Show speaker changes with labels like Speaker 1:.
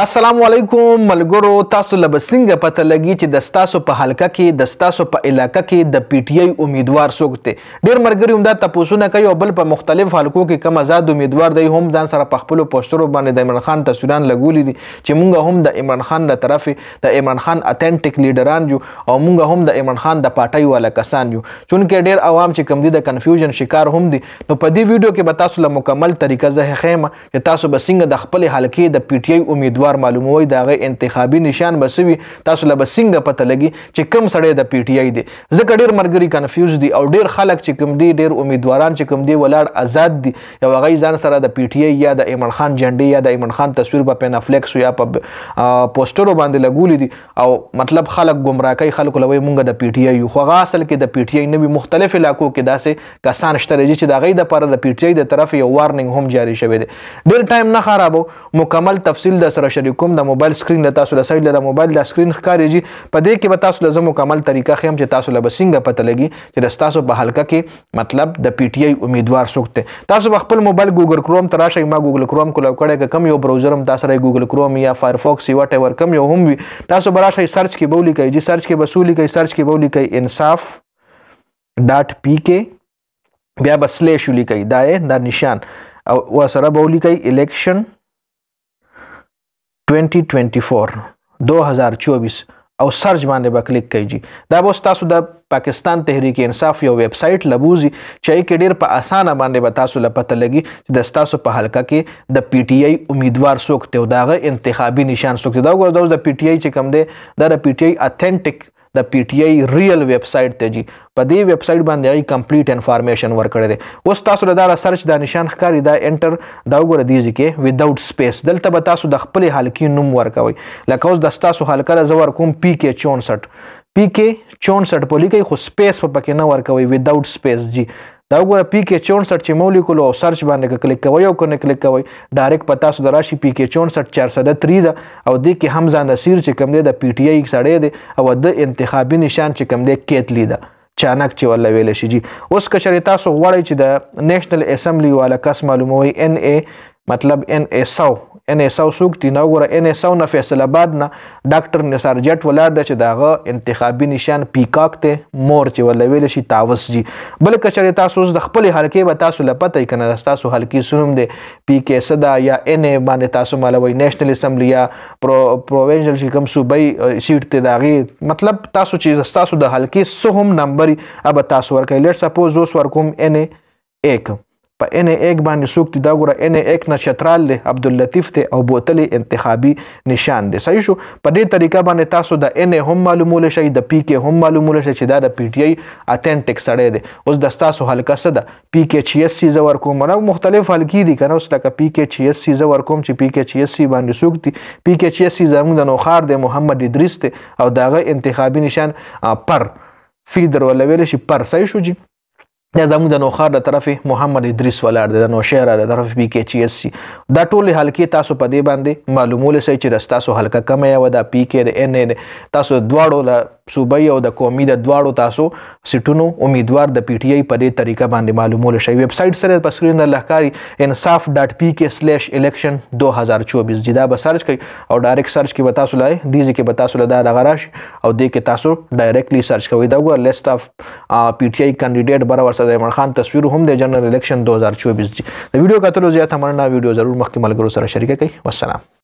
Speaker 1: السلام علیکم ملګرو، تاسو له څنګه پته لګي چې د ستاسو په حلقه کې د ستاسو په علاقه کې د پی ټی آی امیدوار څوک دی؟ ډیر مرګري هم دا تاسوونه کوي او بل په مختلف حلقو کې کوم آزاد امیدوار دی هم ځان سره په خپل پوسټرو باندې د عمران خان تصویران لګولي دي چې مونږ هم د عمران خان له طرفه د عمران خان اتنټیک لیډران یو او مونږ هم د عمران خان د پارټۍ والا کسان یو، چونکه ډیر عوام چې کم دي د کنفیوژن شکار هم دي. نو په دې ویډیو کې به تاسو له مکمل طریقه زه خیمه چې تاسو به څنګه د خپل حلقې د پی ټی آی امیدوار معلوموي، دا غي انتخابي نشان بسوي، تاسو له بسنګ پته لګي چې کم سړی د پی ټی آی دی. ځکه ډیر مرګري کنفیوز دي او ډیر خلک چې کم دي، ډیر امیدواران چې کم دي ولاړ آزاد دي، یو غي ځان سره د پی ټی آی یا د عمران خان جنډي یا د عمران خان تصویر په پینافلیکس یا په پوسټرو باندې لګولي دي او مطلب خلک گمراه کوي، خلکو لوي مونږ د پی ټی آی یو، خو هغه اصل کې د پی ټی آی نوي مختلف علاقو کې داسې کسان شته چې د غي د پر د پی ټی آی د طرف یو وارننګ هم جاری شوی دی. ډیر ټایم نه خرابو، مکمل تفصیل د سره شریکوم د موبایل سکرین له تاسو له سایډ له موبایل د سکرین ښکارېږي. په دې کې به تاسو له مکمل طریقه خیم چې تاسو له بسنګ پته لګي چې د تاسو په حلقه کې مطلب د پی ټی آی امیدوار څوک دی. تاسو په خپل موبایل ګوګل کروم ته راشئ، ما ګوګل کروم کولاو کړی کم یو براوزر هم تاسو راځي ګوګل کروم یا فایرفاکس یا واټ ایور کم یو هم وي، تاسو به راشئ سرچ کې بولی کوي، چې سرچ کې بسولی کوي، سرچ کې بولی کوي انصاف ډاټ پی کې، بیا به سلیش ولیکئ دا نشان او ورسره به ولیکئ الیکشن 2024 او سرچ باندې به کلیک کیږي. دا به تاسو د پاکستان تحریک انصاف یو ویب سایټ لبوزي چې کې ډیر په اسانه باندې به تاسو له پته لګي چې د تاسو په حلقه کې د پی ټی آی امیدوار څوک دی او داغه انتخابي نشان څوک دی. دا وګورئ د پی ټی آی چې کوم دی دا د پی ټی آی اتنټیک د پی ټی آی ریل ویب سایټ ته جی، په دې ویب سایټ باندې ای کمپلیټ انفارمیشن ورکړی دی. اوس تاسو له دا سرچ دا نشان ښکاری دا انټر دا وګوره دیږي کې وداوت سپیس، دلته به تاسو د خپل حلقې نوم ورکوي. لکه اوس د تاسو حلقه له زور کوم پی کې 64 په لیکي خو سپیس په پکې نه ورکوي، وداوت سپیس جی. دا وګوره پی کې 64 چې مولیکول او سرچ باندې کلیک کوي او کنه کلیک کوي ډایرکټ پتا سو دراشي پی کې 64 403 ده او د کې حمزه نصیر چې کوم دی د پی ټی آی سړی دی او د انتخابي نشان چې کوم دی کېتلی ده چانک چې ولا ویل شي جی. اوس که چېرې تاسو غواړئ چې د نیشنل اسمبلی والا کس معلوموي ان ای مطلب ان ای 100 څوک دی، نو وګوره ان ای 100 نه فیصل آباد نه ډاکټر نثار جټ ولاړ دی چې داغه انتخابي نشان پیکاک ته مور چې ولا ویل شي تاوس جی. بل که چېرې تاسو د خپل حلقې به تاسو له پته کنه تاسو حلقې سنوم دی پی کې صدا یا ان ای باندې تاسو مالوي نیشنل اسمبلی یا پروینشل چې کوم صوبای سیټ ته داغي مطلب تاسو چې تاسو د حلقې سهم نمبر اب تاسو ورکړئ. لیټ سپوز اوس ورکوم ان ای 1 په ان ای 1 باندې څوک دی، دا ګوره ان ای 1 نه چترال دی عبداللطیف ته او بوتل انتخابي نشان دی. صحیح شو. په دې طریقه باندې تاسو د ان ای هم معلومول شي، د پی کې هم معلومول شي چې دا د پی ټی آی اتنټیک سړی دی. اوس د تاسو حلقه څه ده؟ پی کې 86 زور کوم، نو مختلف حلقې دي کنه. اوس لکه پی کې 86 زور کوم چې پی کې 86 باندې څوک دی، پی کې 86 زموږ د نوخار دی محمد ادریس ته او داغه انتخابي نشان پر فیدر ولا ویل شي پر. صحیح شو جی. دا زموږ د نوخار د طرفې محمد ادریس ولاړ دی، د نوشهره د طرف پی کې 86. دا ټول حلقې تاسو په دې باندې معلومول شي چې تاسو حلقه کومه یو د پی کې د ان ای تاسو دواړو د صوبای او د قومي د دواړو تاسو سټونو امیدوار د پی ټی آی په دې طریقه باندې معلومول شي. ویب سایټ سره په سکرین د لهکاري انصاف ډاټ پی کې /election 2024 جدا به سرچ کوي او ډایرکټ سرچ کې به تاسو لای دیږي کې به تاسو له دا غراش او دې کې تاسو ډایرکټلی سرچ کوي. دا وګور لیست اف پی ټی آی کینډیډیټ برابر سره عمران خان تصویر هم د جنرال الیکشن 2024 جی. د ویډیو کتلو زیات مننه، ویډیو ضرور مخکې ملګرو سره شریک کړئ. والسلام.